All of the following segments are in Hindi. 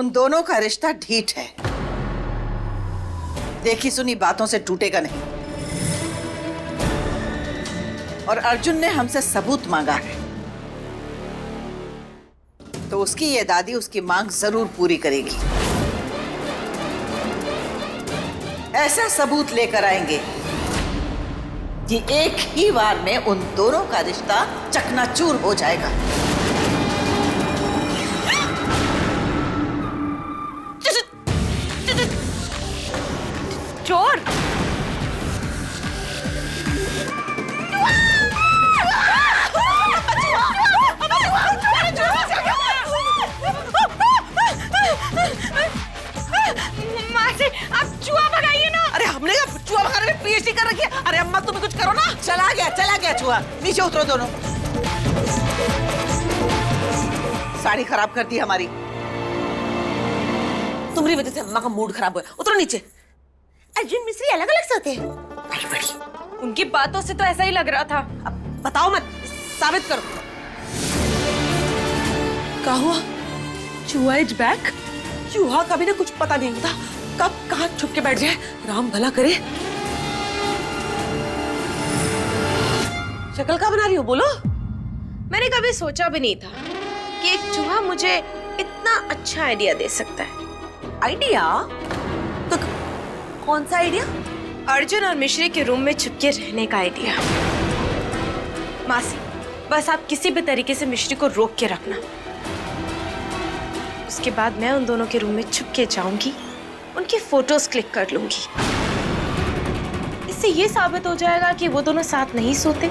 उन दोनों का रिश्ता ढीठ है, देखी सुनी बातों से टूटेगा नहीं। और अर्जुन ने हमसे सबूत मांगा है, तो उसकी ये दादी उसकी मांग जरूर पूरी करेगी। ऐसा सबूत लेकर आएंगे कि एक ही बार में उन दोनों का रिश्ता चकनाचूर हो जाएगा। चोर! मासी, आप चूहा भगाइए ना। अरे हमने चूहा भगाने में पीएचडी कर रखी है। अरे अम्मा तुम कुछ करो ना। चला गया चूहा। नीचे उतरो दोनों। साड़ी खराब कर दी हमारी। तुम्हारी वजह से अम्मा का मूड खराब हुआ। उतरो नीचे। अर्जुन मिश्री अलग अलग सोते हैं। बड़ी उनकी बातों से तो ऐसा ही लग रहा था। अब बताओ मत, साबित करो। क्या हुआ? चूहा इज बैक। चूहा कभी ना कुछ पता नहीं होता, कब कहाँ छुप के बैठ जाए। राम भला करे। शक्ल क्या बना रही हो, बोलो। मैंने कभी सोचा भी नहीं था कि एक चूहा मुझे इतना अच्छा आइडिया दे सकता है। आइडिया? तो कौन सा आइडिया? अर्जुन और मिश्री के रूम में छुपके रहने का आइडिया। मासी, बस आप किसी भी तरीके से मिश्री को रोक के रखना। उसके बाद मैं उन दोनों के रूम में छुप के जाऊंगी, उनकी फोटोज क्लिक कर लूंगी। इससे ये साबित हो जाएगा कि वो दोनों साथ नहीं सोते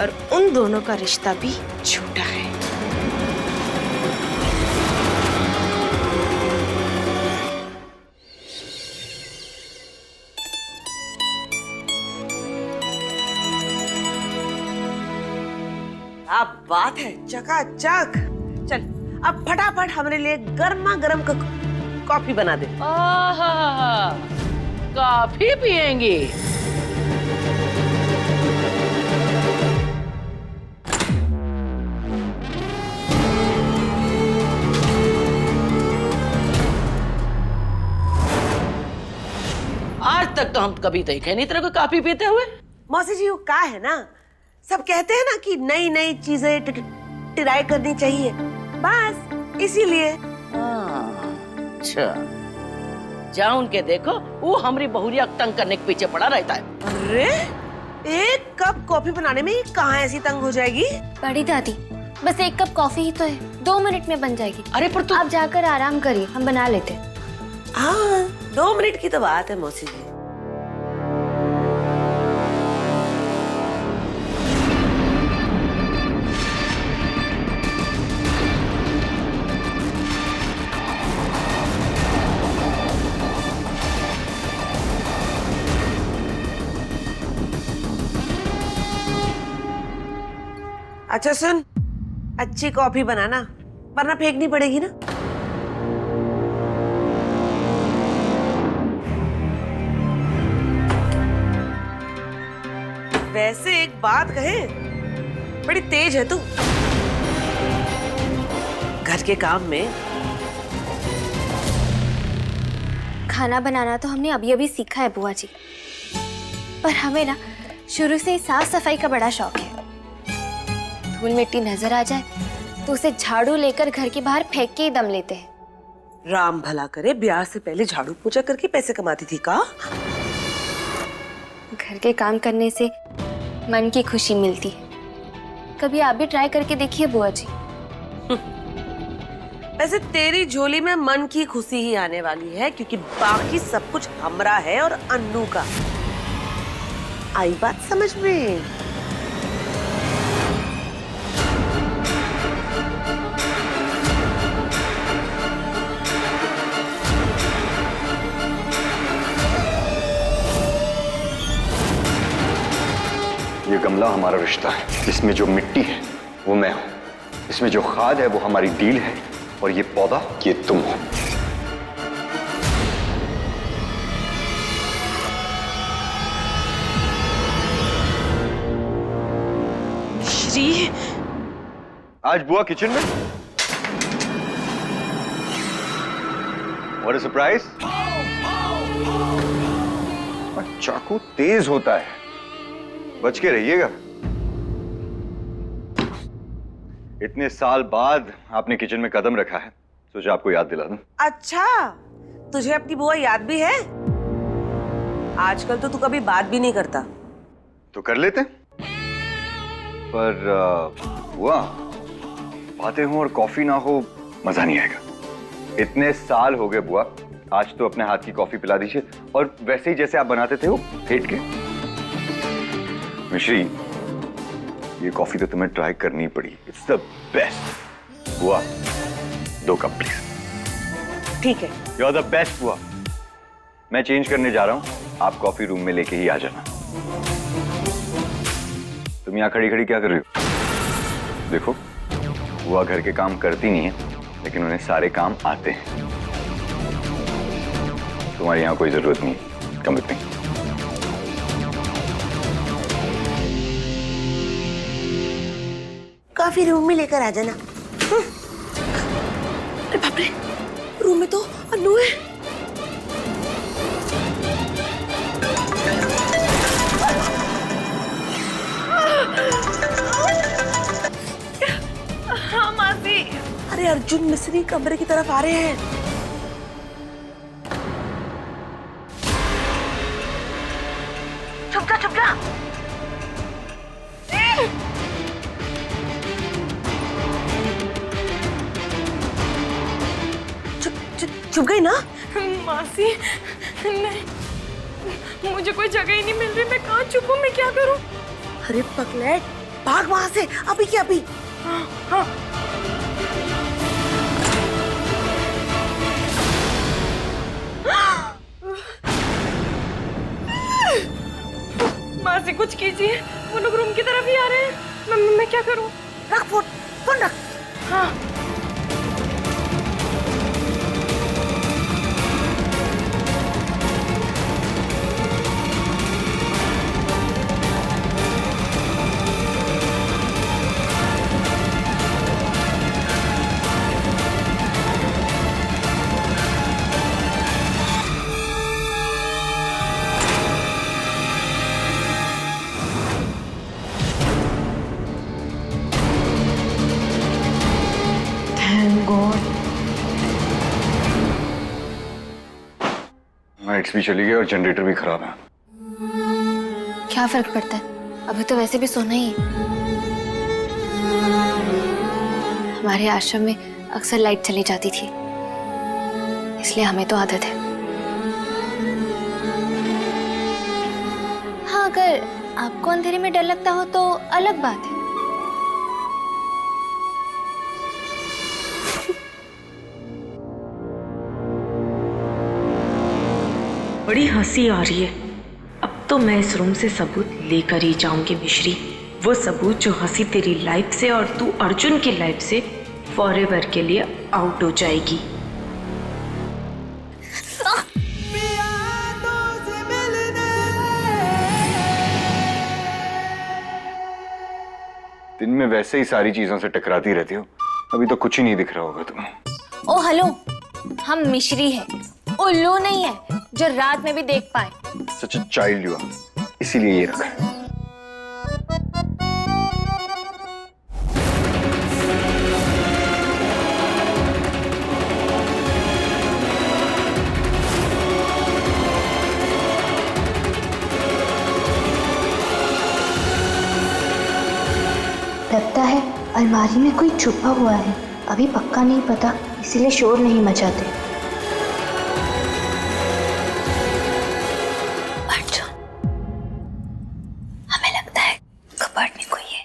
और उन दोनों का रिश्ता भी झूठा है। अब बात है, चकाचक। चल अब फटाफट हमारे लिए गर्मा गर्म कॉफी बना दे। आहा, कॉफी पियेंगी? आज तक तो हम कभी देखे नहीं तेरे को कॉफी पीते हुए। मौसी जी, वो क्या है ना, सब कहते हैं ना कि नई नई चीजें ट्राई करनी चाहिए, बस इसीलिए। अच्छा, जाओ उनके देखो, वो हमारी बहुरिया तंग करने के पीछे पड़ा रहता है। अरे एक कप कॉफी बनाने में कहाँ ऐसी तंग हो जाएगी? बड़ी दादी, बस एक कप कॉफी ही तो है, 2 मिनट में बन जाएगी। अरे पर तू आप जाकर आराम करिए, हम बना लेते हैं। हाँ, 2 मिनट की तो बात है मौसी जी। अच्छा सुन, अच्छी कॉफी बनाना, वरना फेंकनी पड़ेगी ना। वैसे एक बात कहे, बड़ी तेज है तू घर के काम में। खाना बनाना तो हमने अभी अभी सीखा है बुआ जी, पर हमें ना शुरू से ही साफ सफाई का बड़ा शौक है। धूल मिट्टी नजर आ जाए तो उसे झाड़ू लेकर घर के बाहर फेंक के ही दम लेते हैं। राम भला करे, ब्याह से पहले झाड़ू पोछा करके पैसे कमाती थी का? घर के काम करने से मन की खुशी मिलती है, कभी आप भी ट्राई करके देखिए बुआ जी। वैसे तेरी झोली में मन की खुशी ही आने वाली है, क्योंकि बाकी सब कुछ हमरा है और अन्नू का। आई बात समझ में? ये गमला हमारा रिश्ता है, इसमें जो मिट्टी है वो मैं हूं, इसमें जो खाद है वो हमारी डील है, और ये पौधा ये तुम हो। आज बुआ किचन में? What a surprise! चाकू तेज होता है, बच के रहिएगा। इतने साल बाद आपने किचन में कदम रखा है, सोचा आपको याद दिला दूं। अच्छा, तुझे अपनी बुआ याद भी है? आजकल तो तू कभी बात भी नहीं करता। तो कर लेते, पर बुआ बातें हो और कॉफी ना हो मजा नहीं आएगा। इतने साल हो गए बुआ, आज तो अपने हाथ की कॉफी पिला दीजिए, और वैसे ही जैसे आप बनाते थे वो फेंट के। मिश्री, ये कॉफी तो तुम्हें ट्राई करनी पड़ी। It's the best. बुआ 2 कप प्लीज। ठीक है। यू आर द बेस्ट बुआ। मैं चेंज करने जा रहा हूँ, आप कॉफी रूम में लेके ही आ जाना। तुम यहाँ खड़ी खड़ी क्या कर रही हो? देखो, बुआ घर के काम करती नहीं है, लेकिन उन्हें सारे काम आते हैं। तुम्हारी यहाँ कोई जरूरत नहीं, कम विथ मी। काफी रूम में लेकर आ जाना। अरे बाप रे, रूम में तो अन्नू है। हाँ मासी। अरे अर्जुन मिस्री कमरे की तरफ आ रहे हैं। चुप जा, चुप जा। चुप गई ना? मासी नहीं, मुझे कोई जगह ही नहीं मिल रही। मैं कहाँ छुपूं? मैं क्या करूं? अरे पगलेट, भाग वहां से अभी की अभी। हाँ। मासी कुछ कीजिए, वो लोग रूम की तरफ ही आ रहे हैं। मैं क्या करूं? रख फोन, फोन रख। हाँ। लाइट्स भी चली गई और जनरेटर भी खराब है। क्या फर्क पड़ता है, अभी तो वैसे भी सोना ही है। हमारे आश्रम में अक्सर लाइट चली जाती थी, इसलिए हमें तो आदत है। हाँ, अगर आपको अंधेरे में डर लगता हो तो अलग बात है। बड़ी हंसी आ रही है। अब तो मैं इस रूम से सबूत लेकर ही जाऊंगी मिश्री। वो सबूत जो हंसी तेरी लाइफ से और तू अर्जुन की लाइफ से फॉरएवर के लिए आउट हो जाएगी। दिन में वैसे ही सारी चीजों से टकराती रहती हो, अभी तो कुछ ही नहीं दिख रहा होगा तुम्हें। ओ हेलो, हम मिश्री है, उल्लू नहीं है जो रात में भी देख पाए। सच अ चाइल्ड यू आर, इसीलिए ये रखा है। लगता है अलमारी में कोई छुपा हुआ है, अभी पक्का नहीं पता, इसीलिए शोर नहीं मचाते। अर्जुन, हमें लगता है कबर्ड में कोई है।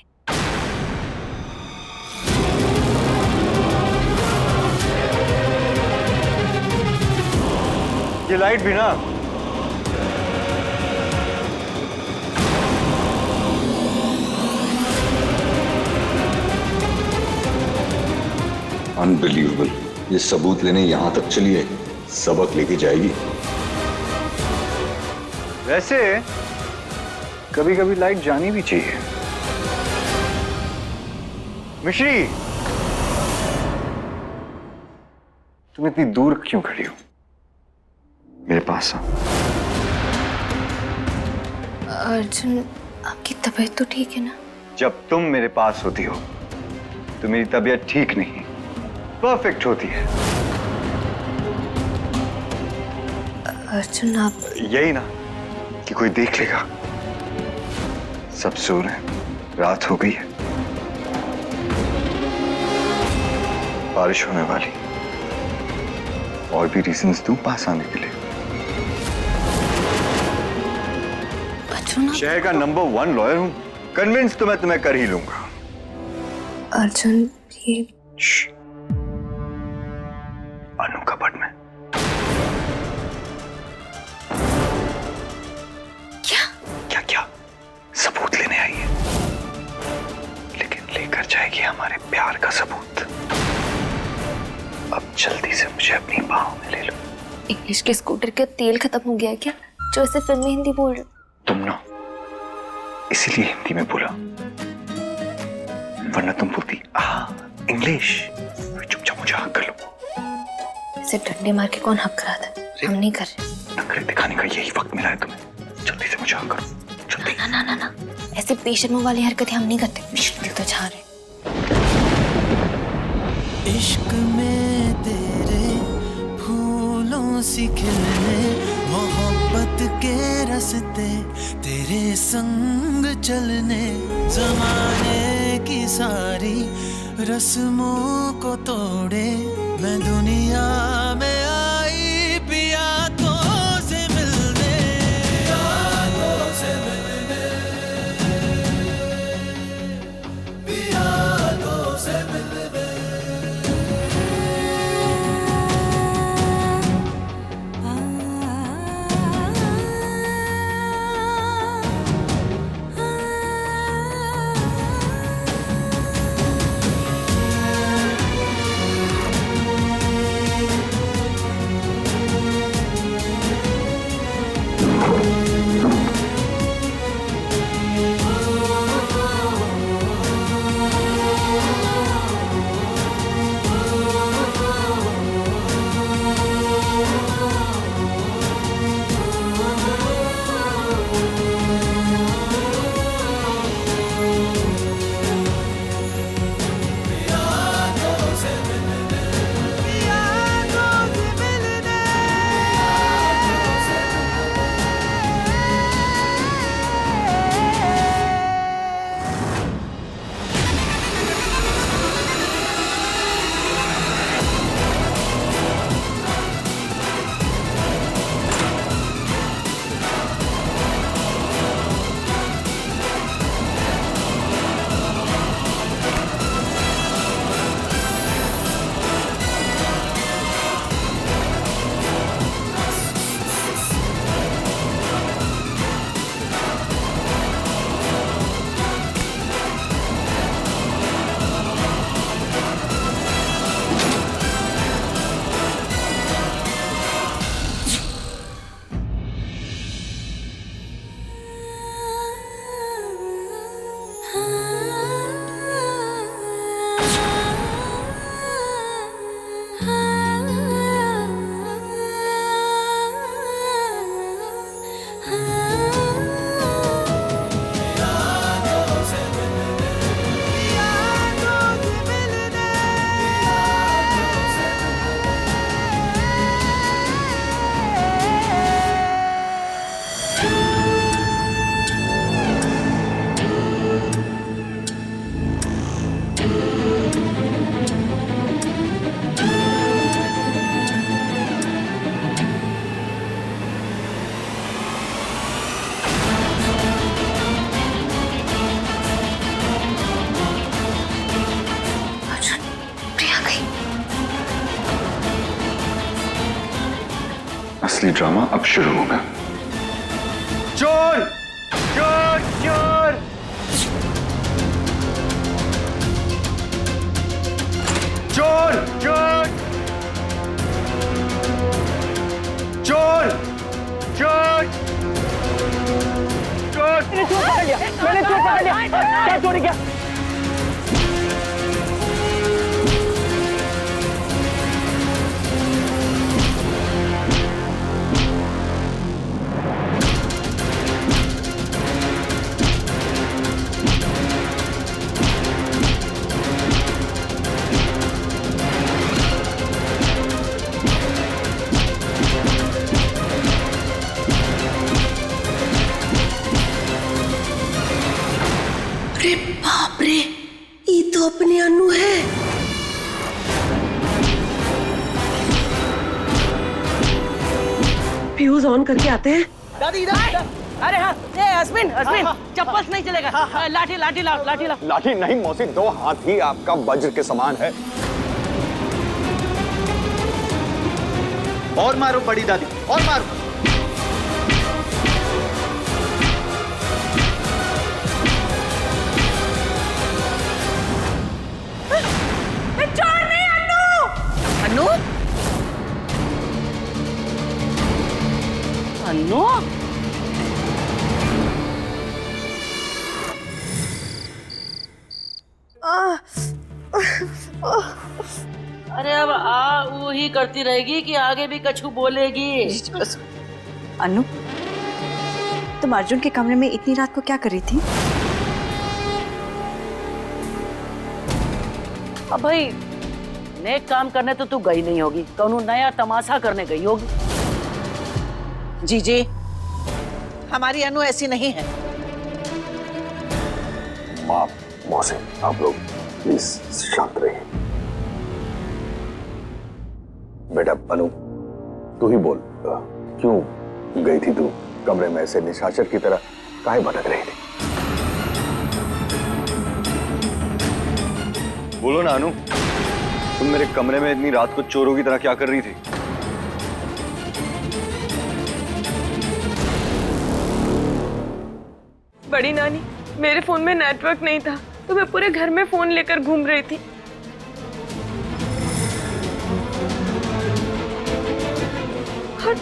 ये लाइट भी ना, अनबिलीवेबल। ये सबूत लेने यहां तक चली है, सबक लेके जाएगी। वैसे कभी कभी लाइट जानी भी चाहिए। मिश्री, तुम इतनी दूर क्यों खड़ी हो? पास आ। अर्जुन, आपकी तबीयत तो ठीक है ना? जब तुम मेरे पास होती हो तो मेरी तबीयत ठीक नहीं, परफेक्ट होती है। अर्जुन, आप यही ना कि कोई देख लेगा। सब सो रहे हैं, रात हो गई है, बारिश होने वाली। और भी रीजंस दूं पास आने के लिए। अर्जुन, शहर का नंबर 1 लॉयर हूं, कन्विंस तो मैं तुम्हें कर ही लूंगा। अर्जुन, ये अनु कपट में। क्या? क्या क्या? सबूत लेने आई है, लेकिन लेकर जाएगी हमारे प्यार का सबूत। अब जल्दी से मुझे अपनी बाहों में ले लो। इंग्लिश के स्कूटर का तेल खत्म हो गया क्या, जो ऐसे फिल्मी हिंदी बोल रहे हो? तुम ना इसीलिए हिंदी में बोला, वरना तुम बोलती इंग्लिश। चुपचाप मुझे हक कर लो। इसे डंडे मार के कौन हक करा था? हम नहीं कर रहे। नखरे दिखाने का यही वक्त मिला है तुम्हें। जल्दी से मुझे हक करो, जल्दी। ना ना ना ना, ऐसे बेशर्मों वाली हरकतें हम नहीं करते। दिल तो छा रहे। इश्क में तेरे फूलों सी खिलने, मोहब्बत के रास्ते तेरे संग चलने, जमाने की सारी रस्मों को तोड़े मैं दुनिया में आई पिया तो से मिलने, यादों से मिलने, पिया तो से मिलने। असली ड्रामा अब शुरू होगा। चोर चोर चोर चोर चोर चोर चोर चोर मैंने चोर पकड़ लिया, मैंने चोर पकड़ लिया। क्या चोरी किया? करके आते हैं। दादी अरे हाँ, ये हस्बैंड चप्पल से नहीं चलेगा। लाठी लाठी लाओ, लाठी लाओ। लाठी नहीं मौसी, 2 हाथ ही आपका वज्र के समान है। और मारो बड़ी दादी, और मारो। चोर नहीं अन्नू। अन्नू अन्नू अरे अब वो ही करती रहेगी कि आगे भी कछु बोलेगी? बस अनु, तुम अर्जुन के कमरे में इतनी रात को क्या कर रही थी? अब भाई नेक काम करने तो तू गई नहीं होगी, कौनो नया तमाशा करने गई होगी। जीजी, हमारी अनु ऐसी नहीं है। माँ मौसी, आप लोग प्लीज शांत रहिए। बेटा अनु, तू ही बोल, क्यों गई थी तू कमरे में ऐसे निशाचर की तरह काहे भटक रही थी? बोलो ना अनु, तुम मेरे कमरे में इतनी रात को चोरों की तरह क्या कर रही थी? बड़ी नानी, मेरे फोन में नेटवर्क नहीं था तो मैं पूरे घर में फोन लेकर घूम रही थी। और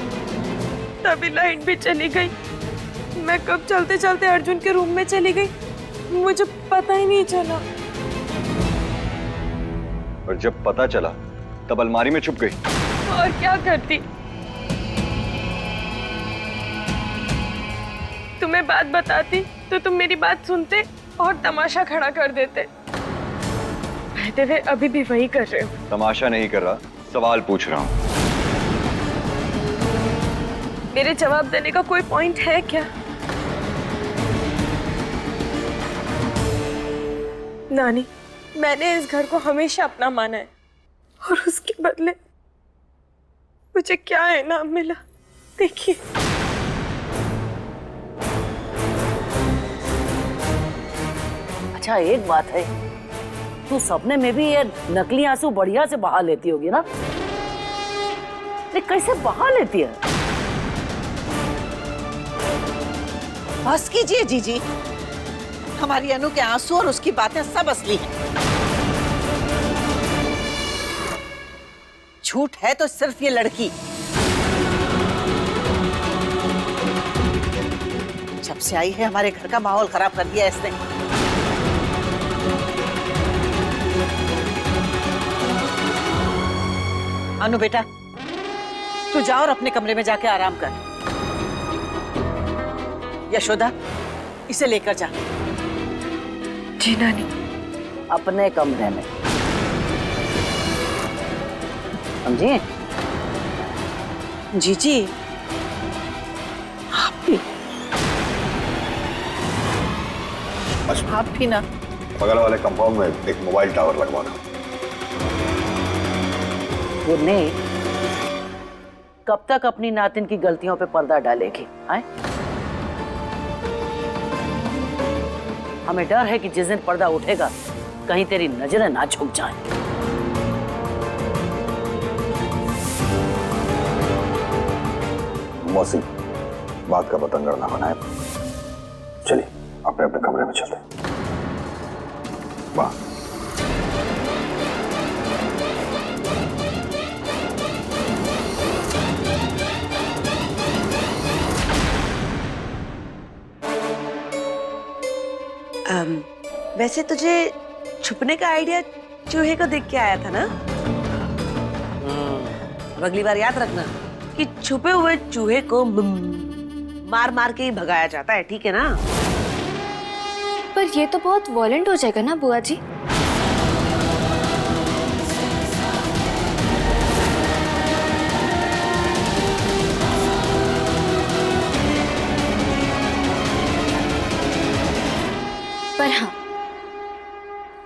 तभी लाइट भी चली गई। मैं कब चलते चलते अर्जुन के रूम में चली गई, मुझे पता ही नहीं चला। और जब पता चला तब अलमारी में छुप गई। और क्या करती? तुम्हें बात बताती तो तुम मेरी बात सुनते और तमाशा खड़ा कर देते। कहते हुए अभी भी वही कर रहे हो। तमाशा नहीं कर रहा, सवाल पूछ रहा हूँ। मेरे जवाब देने का कोई पॉइंट है क्या? नानी, मैंने इस घर को हमेशा अपना माना है और उसके बदले मुझे क्या इनाम मिला देखिए। अच्छा एक बात है, तू सपने में भी ये नकली आंसू बढ़िया से बहा लेती होगी ना? ये कैसे बहा लेती है? बस कीजिए जीजी, हमारी अनु के आंसू और उसकी बातें सब असली हैं। झूठ है तो सिर्फ ये लड़की। जब से आई है हमारे घर का माहौल खराब कर दिया इसने। अनु बेटा, तू जा और अपने कमरे में जाके आराम कर। यशोदा, इसे लेकर जा। जी नानी। अपने कमरे में, समझिए? जीजी, आप भी आप भी ना। बगल वाले कंपाउंड में एक मोबाइल टावर लगवाना। ने कब तक अपनी नातिन की गलतियों पे पर्दा डालेगी? आए? हमें डर है कि जिस दिन पर्दा उठेगा कहीं तेरी नजरें ना झुक जाएं। मौसी, बात का पतंगड़ ना बनाए। चलिए अपने अपने कमरे में चलते। वाह, वैसे तुझे छुपने का आइडिया चूहे को देख के आया था ना? अब अगली बार याद रखना कि छुपे हुए चूहे को मार मार के ही भगाया जाता है, ठीक है ना? पर ये तो बहुत वॉयलेंट हो जाएगा ना बुआ जी। पर हाँ,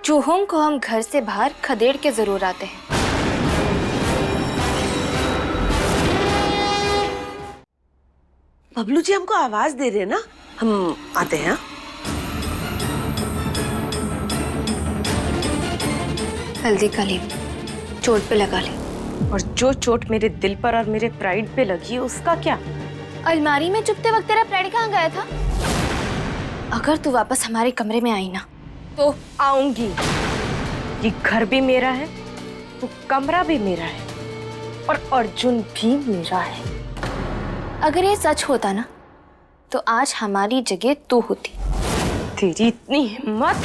चूहों को हम घर से बाहर खदेड़ के जरूर आते हैं। बबलू जी हमको आवाज दे रहे हैं ना, हम आते हैं। हल्दी का लेप चोट पे लगा ले। और जो चोट मेरे दिल पर और मेरे प्राइड पे लगी है उसका क्या? अलमारी में चुपते वक्त तेरा प्राइड कहाँ गया था? अगर तू वापस हमारे कमरे में आई ना तो आऊंगी। ये घर भी मेरा है, वो कमरा भी मेरा है, और अर्जुन भी मेरा है। अगर ये सच होता ना तो आज हमारी जगह तू होती। तेरी इतनी हिम्मत!